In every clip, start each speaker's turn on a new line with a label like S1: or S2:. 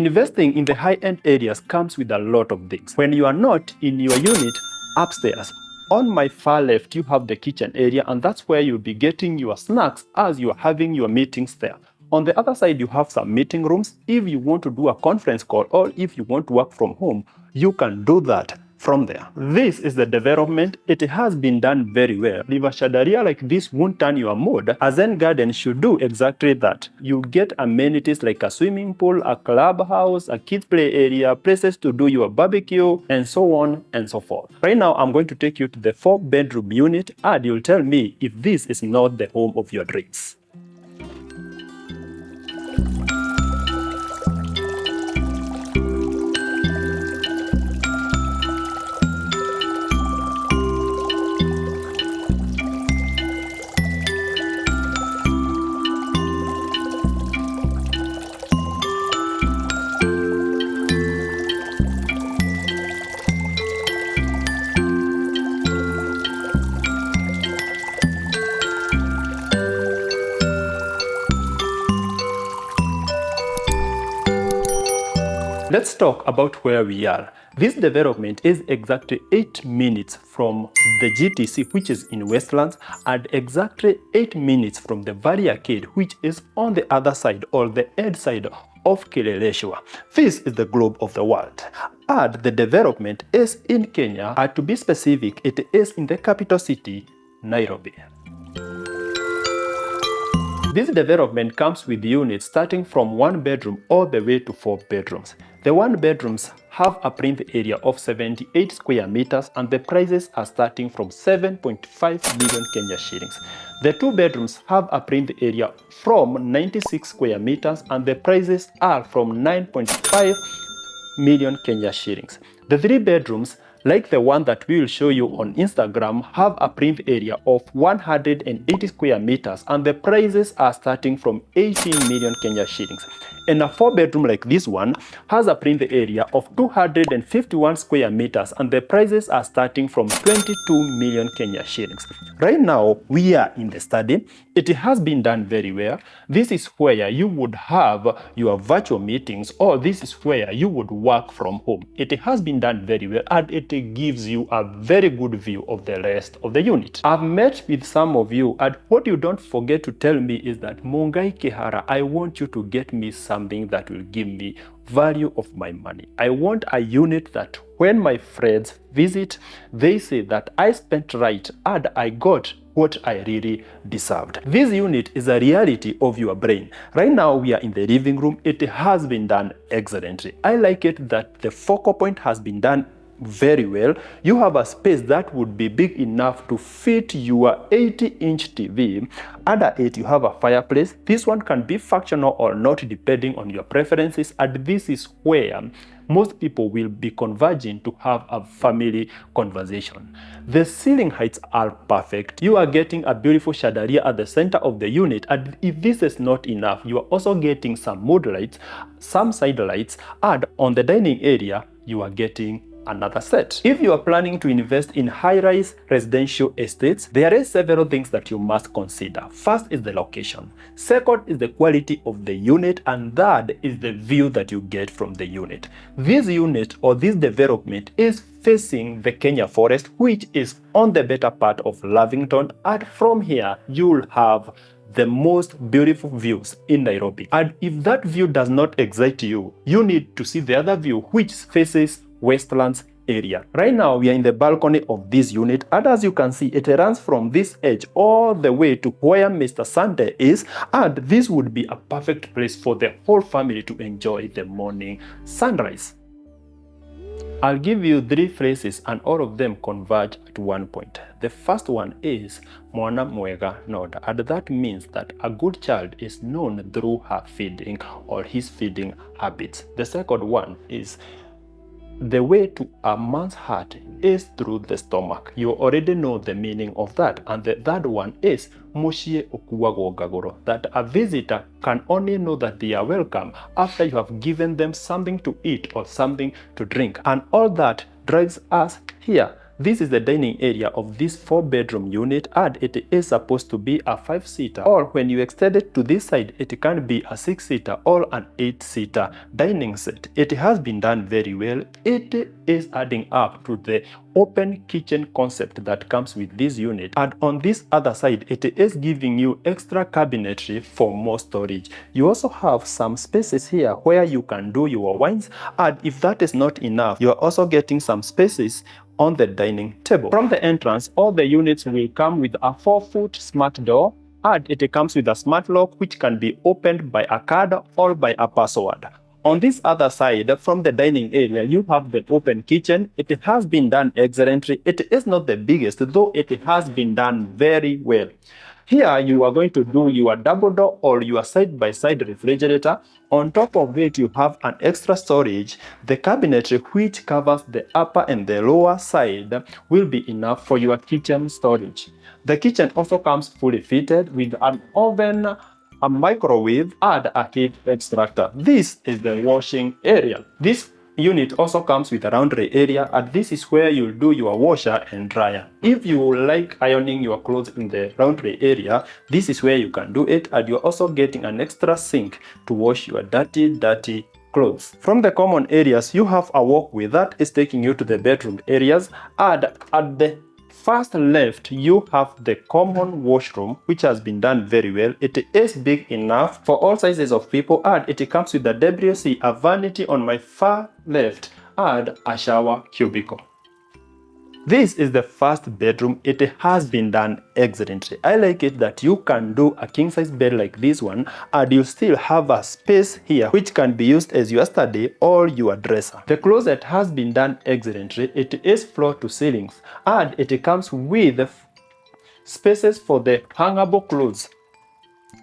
S1: Investing in the high-end areas comes with a lot of things. When you are not in your unit upstairs, on my far left, you have the kitchen area, and that's where you'll be getting your snacks as you are having your meetings there. On the other side, you have some meeting rooms. If you want to do a conference call or if you want to work from home, you can do that from there. This is the development. It has been done very well. If a shadaria like this won't turn your mood, a Zen garden should do exactly that. You get amenities like a swimming pool, a clubhouse, a kids play area, places to do your barbecue, and so on and so forth. Right now, I'm going to take you to the 4-bedroom unit, and you'll tell me if this is not the home of your dreams. Let's talk about where we are. This development is exactly 8 minutes from the GTC, which is in Westlands, and exactly 8 minutes from the Valley Arcade, which is on the other side or the end side of Kileleshwa. This is the globe of the world. And the development is in Kenya, and to be specific, it is in the capital city, Nairobi. This development comes with units starting from 1 bedroom all the way to 4 bedrooms. The 1 bedrooms have a print area of 78 square meters and the prices are starting from 7.5 million Kenya shillings. The 2 bedrooms have a print area from 96 square meters and the prices are from 9.5 million Kenya shillings. The 3 bedrooms, like the one that we will show you on Instagram, have a print area of 180 square meters and the prices are starting from 18 million Kenya shillings. And a 4-bedroom like this one has a print area of 251 square meters and the prices are starting from 22 million Kenya shillings. Right now, we are in the study. It has been done very well. This is where you would have your virtual meetings, or this is where you would work from home. It has been done very well and it gives you a very good view of the rest of the unit. I've met with some of you, and what you don't forget to tell me is that Mungai Kihara, I want you to get me something that will give me value of my money. I want a unit that when my friends visit, they say that I spent right and I got what I really deserved. This unit is a reality of your brain. Right now we are in the living room. It has been done excellently. I like it that the focal point has been done very well. You have a space that would be big enough to fit your 80-inch TV. Under it, you have a fireplace. This one can be functional or not depending on your preferences, and this is where most people will be converging to have a family conversation. The ceiling heights are perfect. You are getting a beautiful chandelier at the center of the unit, and if this is not enough, you are also getting some mood lights, some side lights, and on the dining area, you are getting another set. If you are planning to invest in high-rise residential estates, there are several things that you must consider. First is the location. Second is the quality of the unit, and third is the view that you get from the unit. This unit or this development is facing the Kenya forest, which is on the better part of Lavington, and from here you'll have the most beautiful views in Nairobi. And if that view does not excite you, you need to see the other view, which faces Westlands area. Right now we are in the balcony of this unit, and as you can see, it runs from this edge all the way to where Mr. Sunday is, and this would be a perfect place for the whole family to enjoy the morning sunrise. I'll give you 3 phrases and all of them converge at one point. The first one is Mwana Mwega Noda, and that means that a good child is known through her feeding or his feeding habits. The second one is the way to a man's heart is through the stomach. You already know the meaning of that. And the third one is Mushie Okuwago Gagoro, that a visitor can only know that they are welcome after you have given them something to eat or something to drink. And all that drives us here This is the dining area of this 4-bedroom unit, and it is supposed to be a 5-seater, or when you extend it to this side, it can be a 6-seater or an 8-seater dining set. It has been done very well. It is adding up to the open kitchen concept that comes with this unit, and on this other side, it is giving you extra cabinetry for more storage. You also have some spaces here where you can do your wines, and if that is not enough, you are also getting some spaces on the dining table. From the entrance, all the units will come with a 4-foot smart door, and it comes with a smart lock which can be opened by a card or by a password. On this other side, from the dining area, you have the open kitchen. It has been done excellently. It is not the biggest, though it has been done very well. Here, you are going to do your double door or your side-by-side refrigerator. On top of it, you have an extra storage. The cabinetry, which covers the upper and the lower side, will be enough for your kitchen storage. The kitchen also comes fully fitted with an oven, a microwave, and a heat extractor. This is the washing area. This unit also comes with a laundry area, and this is where you'll do your washer and dryer. If you like ironing your clothes in the laundry area, this is where you can do it, and you're also getting an extra sink to wash your dirty clothes. From the common areas, you have a walkway that is taking you to the bedroom areas, and at the first left, you have the common washroom, which has been done very well. It is big enough for all sizes of people, and it comes with a WC, a vanity on my far left, and a shower cubicle. This is the first bedroom. It has been done excellently. I like it that you can do a king-size bed like this one, and you still have a space here which can be used as your study or your dresser. The closet has been done excellently. It is floor to ceilings, and it comes with spaces for the hangable clothes.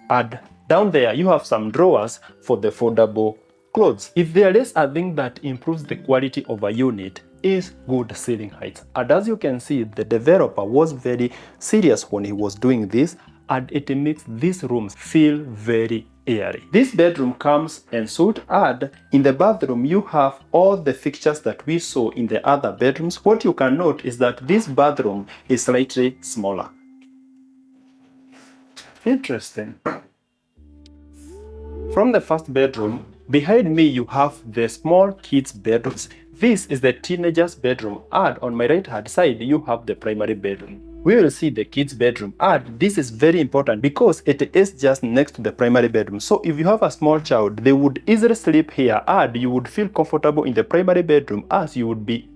S1: And down there, you have some drawers for the foldable clothes. If there is a thing that improves the quality of a unit, is good ceiling heights. And as you can see, the developer was very serious when he was doing this, and it makes these rooms feel very airy. This bedroom comes ensuite, and in the bathroom you have all the fixtures that we saw in the other bedrooms. What you can note is that this bathroom is slightly smaller. Interesting. From the first bedroom, behind me you have the small kids' bedrooms. This is the teenager's bedroom, and on my right hand side you have the primary bedroom. We will see the kids' bedroom, and this is very important because it is just next to the primary bedroom. So if you have a small child, they would easily sleep here, and you would feel comfortable in the primary bedroom as you would be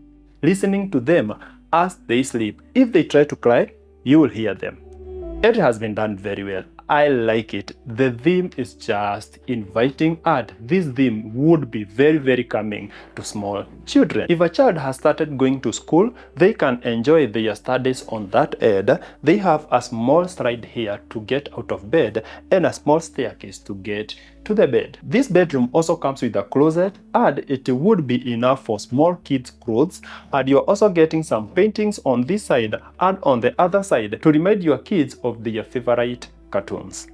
S1: listening to them as they sleep. If they try to cry, you will hear them. It has been done very well. I like it. The theme is just inviting, and this theme would be very calming to small children. If a child has started going to school, they can enjoy their studies on that end. They have a small slide here to get out of bed and a small staircase to get to the bed. This bedroom also comes with a closet, and it would be enough for small kids' clothes, and you're also getting some paintings on this side and on the other side to remind your kids of their favorite cartoons.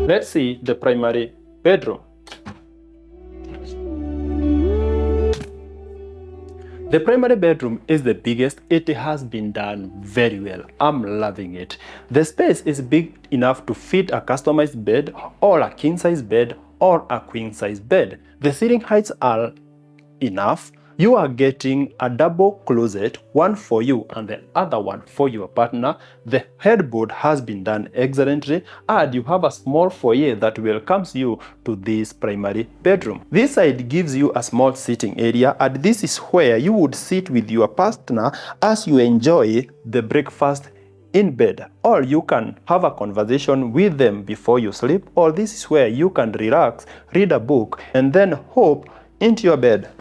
S1: Let's see the primary bedroom. The primary bedroom is the biggest. It has been done very well. I'm loving it. The space is big enough to fit a customized bed or a king-size bed or a queen-size bed. The ceiling heights are enough. You are getting a double closet, one for you and the other one for your partner. The headboard has been done excellently, and you have a small foyer that welcomes you to this primary bedroom. This side gives you a small sitting area, and this is where you would sit with your partner as you enjoy the breakfast in bed, or you can have a conversation with them before you sleep, or this is where you can relax, read a book, and then hop into your bed.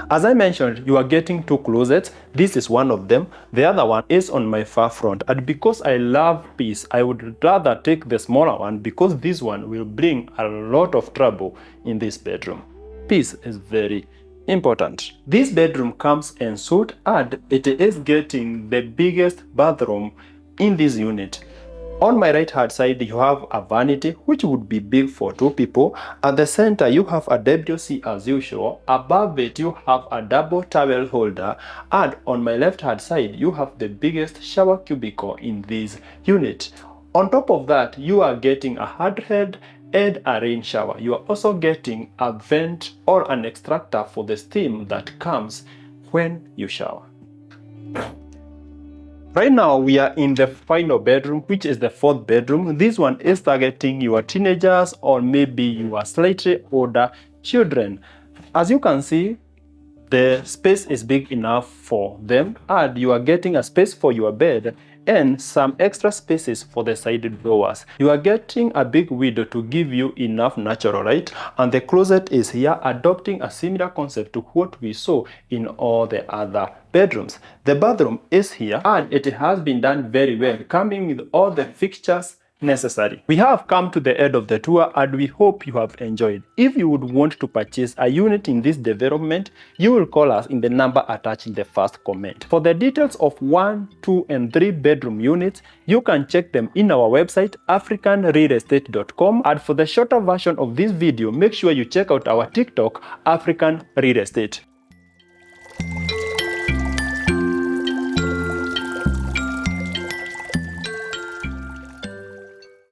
S1: As I mentioned, you are getting two closets. This is one of them. The other one is on my far front. And because I love peace, I would rather take the smaller one because this one will bring a lot of trouble in this bedroom. Peace is very important. This bedroom comes ensuite, and it is getting the biggest bathroom in this unit. On my right hand side, you have a vanity, which would be big for 2 people. At the center, you have a WC as usual. Above it, you have a double towel holder. And on my left hand side, you have the biggest shower cubicle in this unit. On top of that, you are getting a hard head and a rain shower. You are also getting a vent or an extractor for the steam that comes when you shower. Right now, we are in the final bedroom, which is the 4th bedroom. This one is targeting your teenagers or maybe your slightly older children. As you can see, the space is big enough for them, and you are getting a space for your bed and some extra spaces for the side drawers. You are getting a big window to give you enough natural light, and the closet is here, adopting a similar concept to what we saw in all the other bedrooms. The bathroom is here, and it has been done very well, coming with all the fixtures necessary. We have come to the end of the tour, and we hope you have enjoyed. If you would want to purchase a unit in this development, you will call us in the number attached in the first comment. For the details of 1, 2 and 3 bedroom units, you can check them in our website africanrealestate.com, and for the shorter version of this video, make sure you check out our TikTok, African Real Estate.